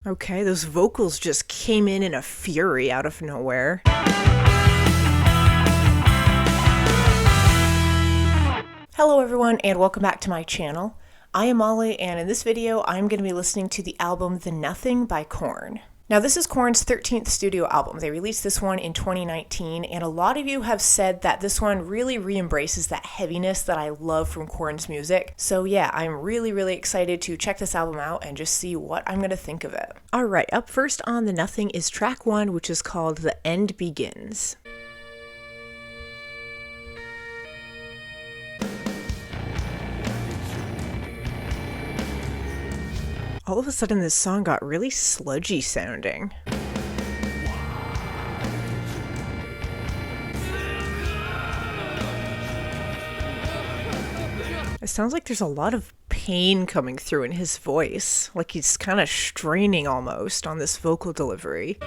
Okay, those vocals just came in a fury out of nowhere. Hello everyone and welcome back to my channel. I am Molly and in this video I'm going to be listening to the album The Nothing by Korn. Now this is Korn's 13th studio album. They released this one in 2019 and a lot of you have said that this one really re-embraces that heaviness that I love from Korn's music. So yeah, I'm really excited to check this album out and just see what I'm going to think of it. Alright, up first on The Nothing is track 1, which is called The End Begins. All of a sudden this song got really sludgy sounding. It sounds like there's a lot of pain coming through in his voice, like he's kind of straining almost on this vocal delivery.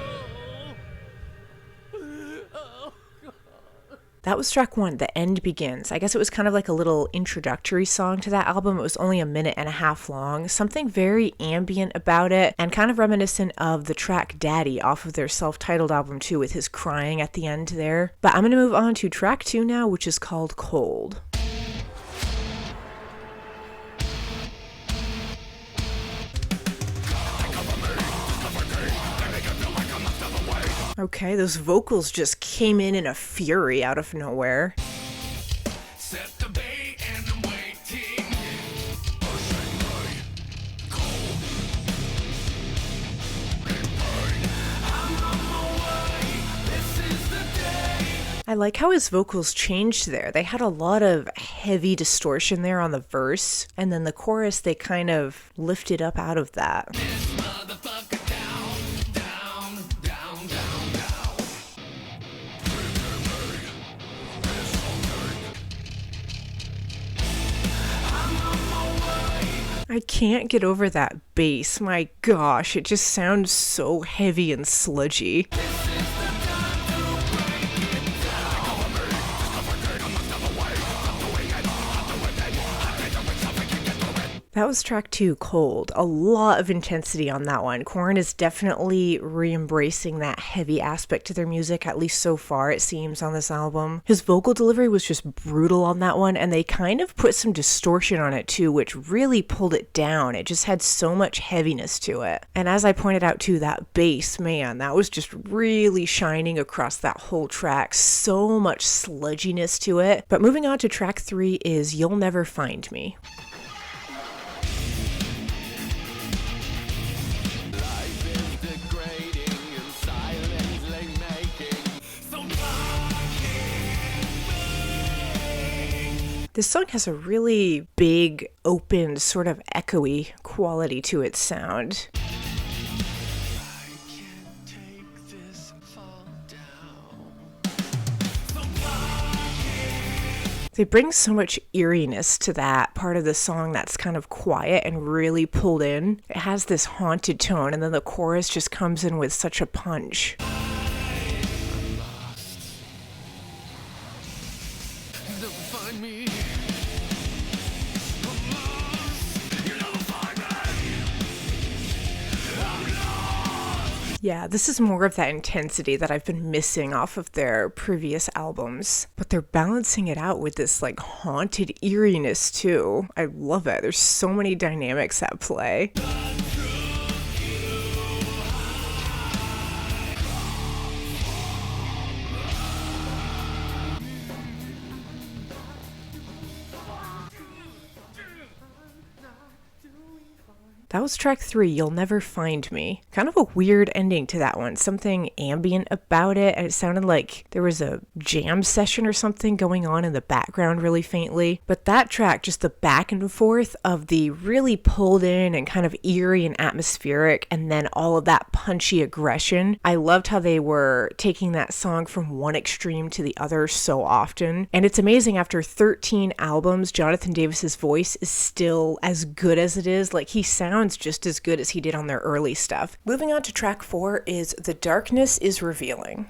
That was track 1, The End Begins. I guess it was kind of like a little introductory song to that album. It was only a minute and a half long. Something very ambient about it and kind of reminiscent of the track Daddy off of their self-titled album too, with his crying at the end there. But I'm going to move on to track 2 now, which is called Cold. Okay, those vocals just came in a fury out of nowhere. Set the bait and I'm waiting. I like how his vocals changed there. They had a lot of heavy distortion there on the verse, and then the chorus they kind of lifted up out of that. I can't get over that bass. My gosh, it just sounds so heavy and sludgy. That was track 2, Cold. A lot of intensity on that one. Korn is definitely re-embracing that heavy aspect to their music, at least so far it seems on this album. His vocal delivery was just brutal on that one, and they kind of put some distortion on it too, which really pulled it down. It just had so much heaviness to it. And as I pointed out too, that bass, man, that was just really shining across that whole track. So much sludginess to it. But moving on to track 3 is You'll Never Find Me. This song has a really big, open, sort of echoey quality to its sound. They bring so much eeriness to that part of the song that's kind of quiet and really pulled in. It has this haunted tone, and then the chorus just comes in with such a punch. Yeah, this is more of that intensity that I've been missing off of their previous albums. But they're balancing it out with this like haunted eeriness too. I love it. There's so many dynamics at play. That was track 3, You'll Never Find Me. Kind of a weird ending to that one. Something ambient about it, and it sounded like there was a jam session or something going on in the background really faintly. But that track, just the back and forth of the really pulled in and kind of eerie and atmospheric, and then all of that punchy aggression. I loved how they were taking that song from one extreme to the other so often. And it's amazing, after 13 albums, Jonathan Davis's voice is still as good as it is. Like, he sounds just as good as he did on their early stuff. Moving on to track 4 is The Darkness is Revealing.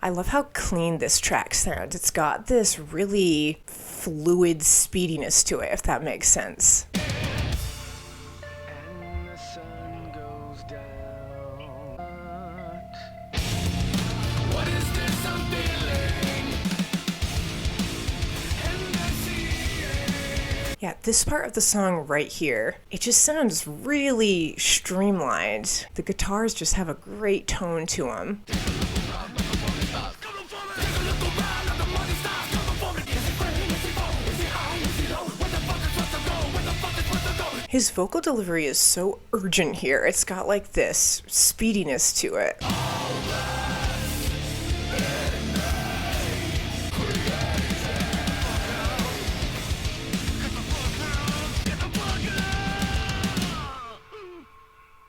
I love how clean this track sounds. It's got this really fluid speediness to it, if that makes sense. Yeah, this part of the song right here, it just sounds really streamlined. The guitars just have a great tone to them. His vocal delivery is so urgent here. It's got like this speediness to it.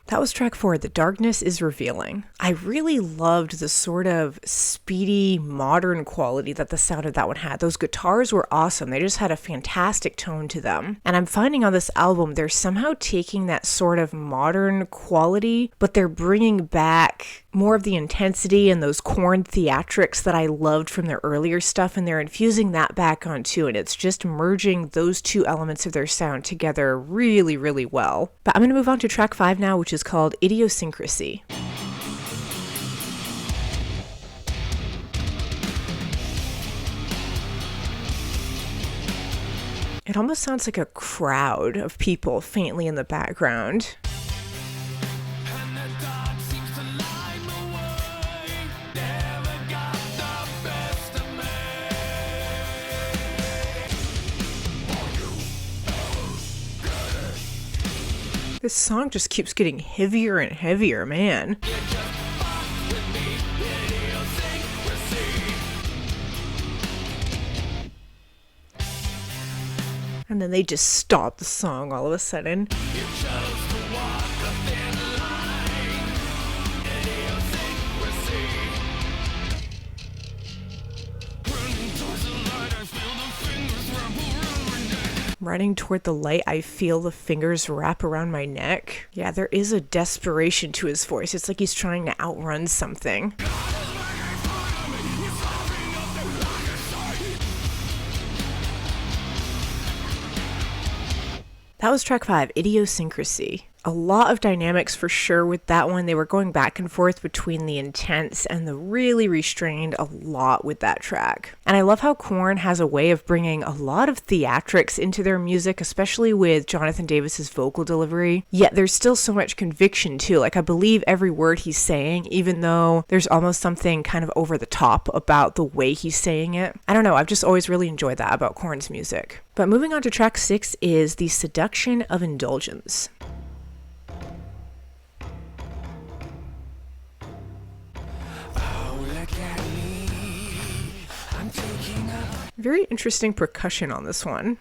That was track 4, The Darkness is Revealing. I really loved the sort of speedy, modern quality that the sound of that one had. Those guitars were awesome. They just had a fantastic tone to them. And I'm finding on this album, they're somehow taking that sort of modern quality, but they're bringing back more of the intensity and those Korn theatrics that I loved from their earlier stuff, and they're infusing that back onto, and it's just merging those two elements of their sound together really, really well. But I'm going to move on to track 5 now, which is called Idiosyncrasy. It almost sounds like a crowd of people faintly in the background. This song just keeps getting heavier and heavier, man. And then they just stop the song all of a sudden. Running toward the light, I feel the fingers wrap around my neck. Yeah, there is a desperation to his voice. It's like he's trying to outrun something. That was track 5, Idiosyncrasy. A lot of dynamics for sure with that one. They were going back and forth between the intense and the really restrained a lot with that track. And I love how Korn has a way of bringing a lot of theatrics into their music, especially with Jonathan Davis's vocal delivery. Yet there's still so much conviction too. Like, I believe every word he's saying, even though there's almost something kind of over the top about the way he's saying it. I don't know, I've just always really enjoyed that about Korn's music. But moving on to track 6 is The Seduction of Indulgence. Very interesting percussion on this one.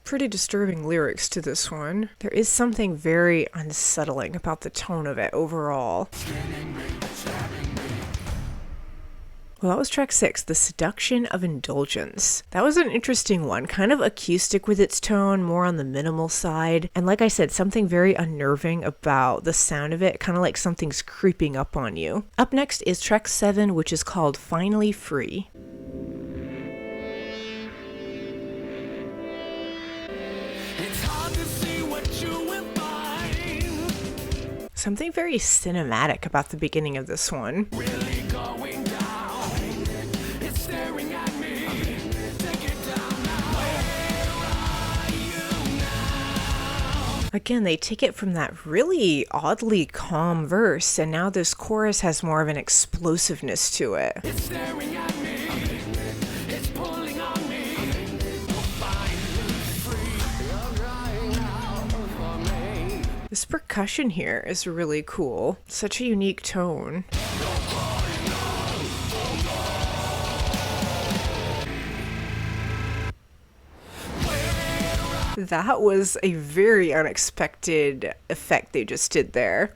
Pretty disturbing lyrics to this one. There is something very unsettling about the tone of it overall. Well, that was track 6, The Seduction of Indulgence. That was an interesting one, kind of acoustic with its tone, more on the minimal side. And like I said, something very unnerving about the sound of it, kind of like something's creeping up on you. Up next is track 7, which is called Finally Free. It's hard to see what you will find. Something very cinematic about the beginning of this one. Really going down. Again, they take it from that really oddly calm verse, and now this chorus has more of an explosiveness to it. It's staring at me. It's pulling on me. This percussion here is really cool. Such a unique tone. That was a very unexpected effect they just did there.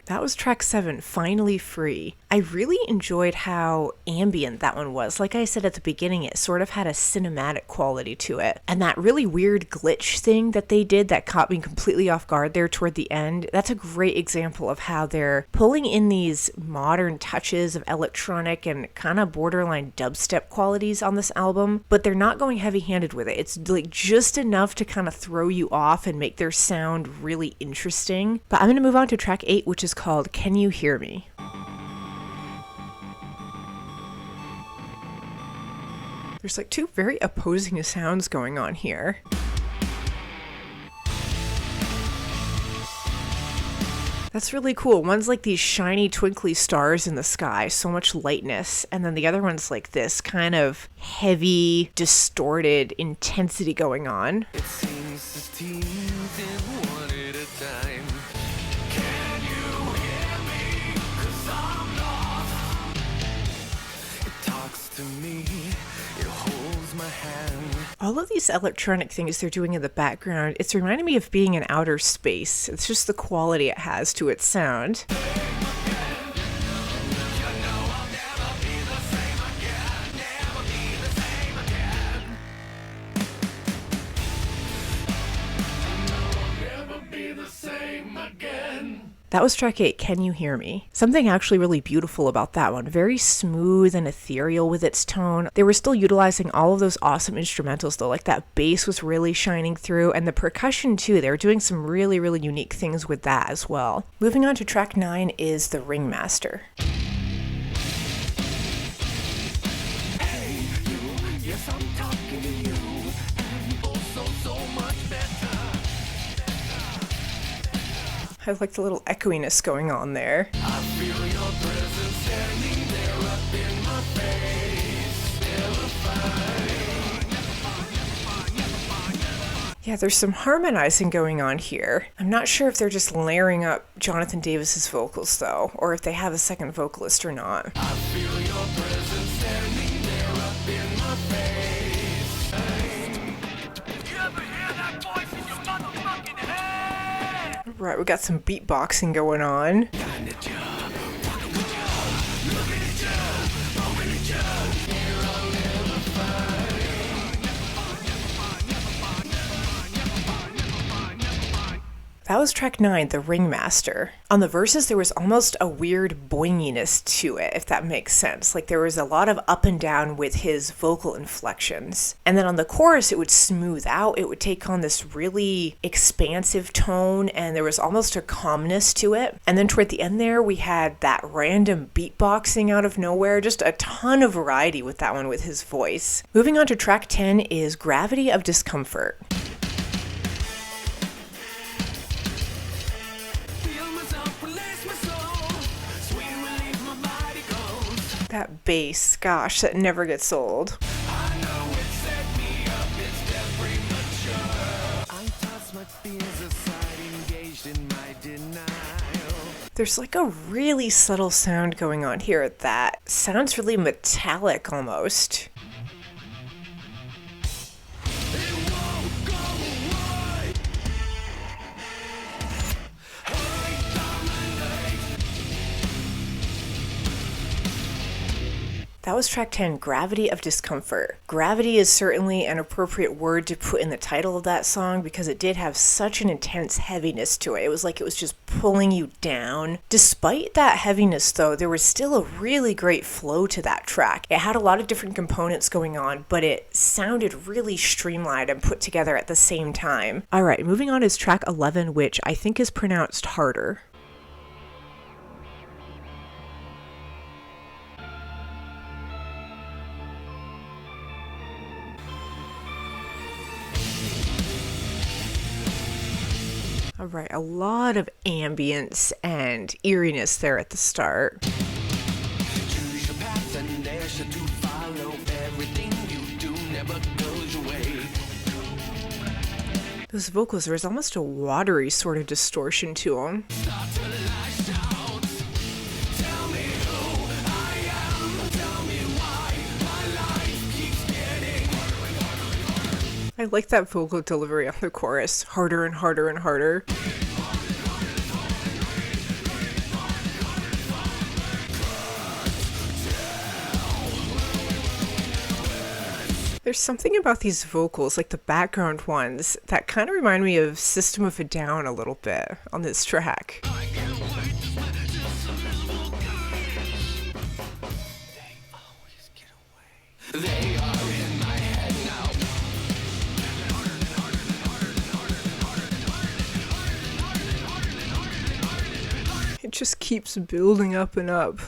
That was track 7, Finally Free. I really enjoyed how ambient that one was. Like I said at the beginning, it sort of had a cinematic quality to it. And that really weird glitch thing that they did that caught me completely off guard there toward the end, that's a great example of how they're pulling in these modern touches of electronic and kind of borderline dubstep qualities on this album, but they're not going heavy-handed with it. It's like just enough to kind of throw you off and make their sound really interesting. But I'm going to move on to track 8, which is called Can You Hear Me? There's like two very opposing sounds going on here. That's really cool. One's like these shiny twinkly stars in the sky, so much lightness, and then the other one's like this kind of heavy, distorted intensity going on. It seems the teens in one at a time. Can you hear me? 'Cause I'm lost. It talks to me. It holds my hand. All of these electronic things they're doing in the background, it's reminding me of being in outer space. It's just the quality it has to its sound. That was track 8, Can You Hear Me? Something actually really beautiful about that one. Very smooth and ethereal with its tone. They were still utilizing all of those awesome instrumentals though, like that bass was really shining through, and the percussion too. They were doing some really, really unique things with that as well. Moving on to track 9 is The Ringmaster. Hey, you, yes, I'm talking to you. And also so much better. I like the little echoiness going on there. I feel your presence standing there up in my face. Terrifying. Yeah, there's some harmonizing going on here. I'm not sure if they're just layering up Jonathan Davis's vocals though, or if they have a second vocalist or not. I feel your presence standing there up in my face. You ever hear that voice in your motherfucking head? Right, we got some beatboxing going on. That was track 9, The Ringmaster. On the verses, there was almost a weird boinginess to it, if that makes sense. Like there was a lot of up and down with his vocal inflections. And then on the chorus, it would smooth out. It would take on this really expansive tone, and there was almost a calmness to it. And then toward the end there, we had that random beatboxing out of nowhere. Just a ton of variety with that one with his voice. Moving on to track 10 is Gravity of Discomfort. That bass, gosh, that never gets old. I know it set me up, it's death premature. I toss my fears aside, engaged in my denial. There's like a really subtle sound going on here that sounds really metallic almost. It won't go away. Hey, dominate. That was track 10, Gravity of Discomfort. Gravity is certainly an appropriate word to put in the title of that song because it did have such an intense heaviness to it. It was like it was just pulling you down. Despite that heaviness though, there was still a really great flow to that track. It had a lot of different components going on, but it sounded really streamlined and put together at the same time. Alright, moving on is track 11, which I think is pronounced Harder. All right, a lot of ambience and eeriness there at the start. Choose your path and dare to follow. Everything you do never goes your way. Those vocals, there was almost a watery sort of distortion to them. Start to lash out. Tell me who I am. Tell me why my life keeps getting harder. I like that vocal delivery on the chorus. Harder and harder and harder. there's something about these vocals, like the background ones, that kind of remind me of System of a Down a little bit on this track. They are in my head now. It just keeps building up and up.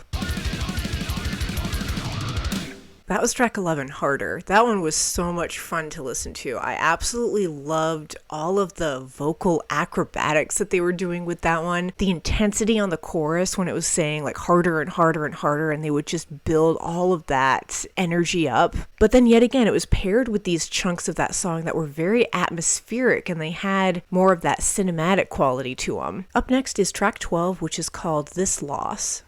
That was track 11, Harder. That one was so much fun to listen to. I absolutely loved all of the vocal acrobatics that they were doing with that one. The intensity on the chorus when it was saying like harder and harder and harder, and they would just build all of that energy up. But then yet again, it was paired with these chunks of that song that were very atmospheric, and they had more of that cinematic quality to them. Up next is track 12, which is called This Loss.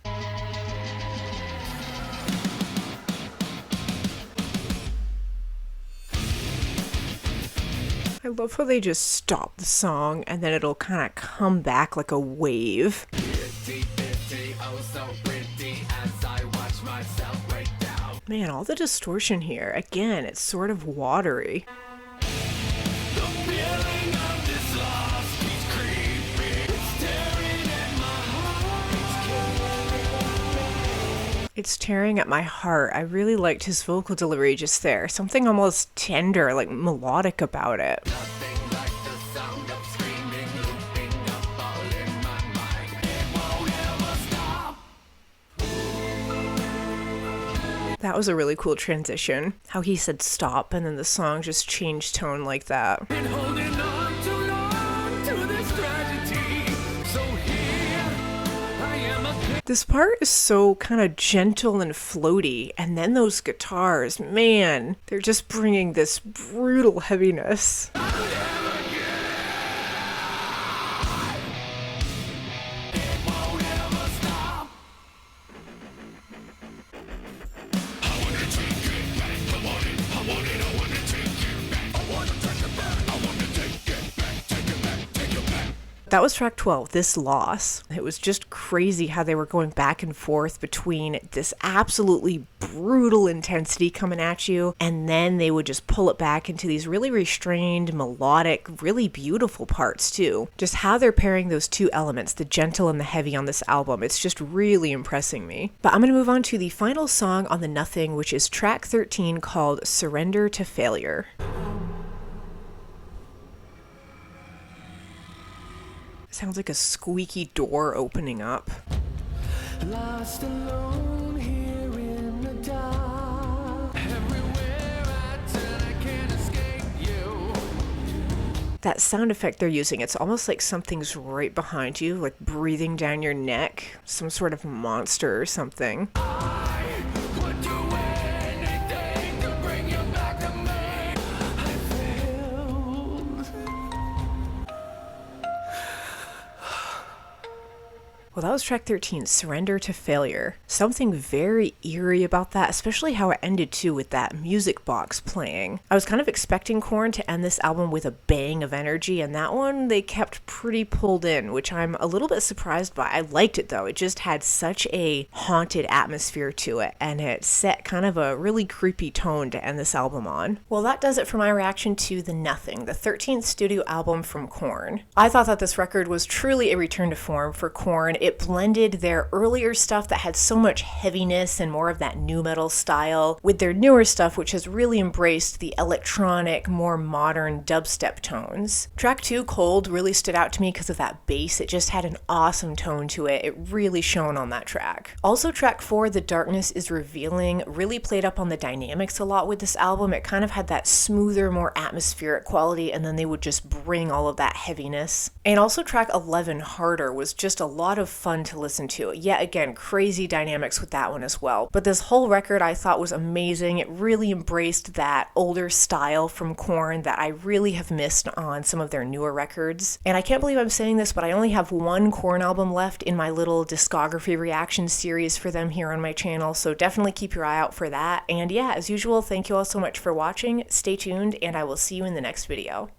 I love how they just stop the song and then it'll kind of come back like a wave. Man, all the distortion here. Again, it's sort of watery. It's tearing at my heart. I really liked his vocal delivery just there. Something almost tender, like melodic about it. That was a really cool transition. How he said stop and then the song just changed tone like that. This part is so kind of gentle and floaty, and then those guitars, man, they're just bringing this brutal heaviness. That was track 12, This Loss. It was just crazy how they were going back and forth between this absolutely brutal intensity coming at you, and then they would just pull it back into these really restrained, melodic, really beautiful parts too. Just how they're pairing those two elements, the gentle and the heavy on this album, it's just really impressing me. But I'm going to move on to the final song on the Nothing, which is track 13 called Surrender to Failure. Sounds like a squeaky door opening up. Lost alone here in the dark. Everywhere I turn, I can't escape you. That sound effect they're using, it's almost like something's right behind you, like breathing down your neck. Some sort of monster or something. I would do anything to bring you back to me. I failed. Well, that was track 13, Surrender to Failure. Something very eerie about that, especially how it ended too with that music box playing. I was kind of expecting Korn to end this album with a bang of energy, and that one they kept pretty pulled in, which I'm a little bit surprised by. I liked it though. It just had such a haunted atmosphere to it, and it set kind of a really creepy tone to end this album on. Well, that does it for my reaction to The Nothing, the 13th studio album from Korn. I thought that this record was truly a return to form for Korn. It blended their earlier stuff that had so much heaviness and more of that nu metal style with their newer stuff, which has really embraced the electronic, more modern dubstep tones. Track 2, Cold, really stood out to me because of that bass. It just had an awesome tone to it. It really shone on that track. Also, track 4, The Darkness is Revealing, really played up on the dynamics a lot with this album. It kind of had that smoother, more atmospheric quality, and then they would just bring all of that heaviness. And also track 11, Harder, was just a lot of fun to listen to. Yet again, crazy dynamics with that one as well. But this whole record I thought was amazing. It really embraced that older style from Korn that I really have missed on some of their newer records. And I can't believe I'm saying this, but I only have one Korn album left in my little discography reaction series for them here on my channel, so definitely keep your eye out for that. And yeah, as usual, thank you all so much for watching. Stay tuned, and I will see you in the next video.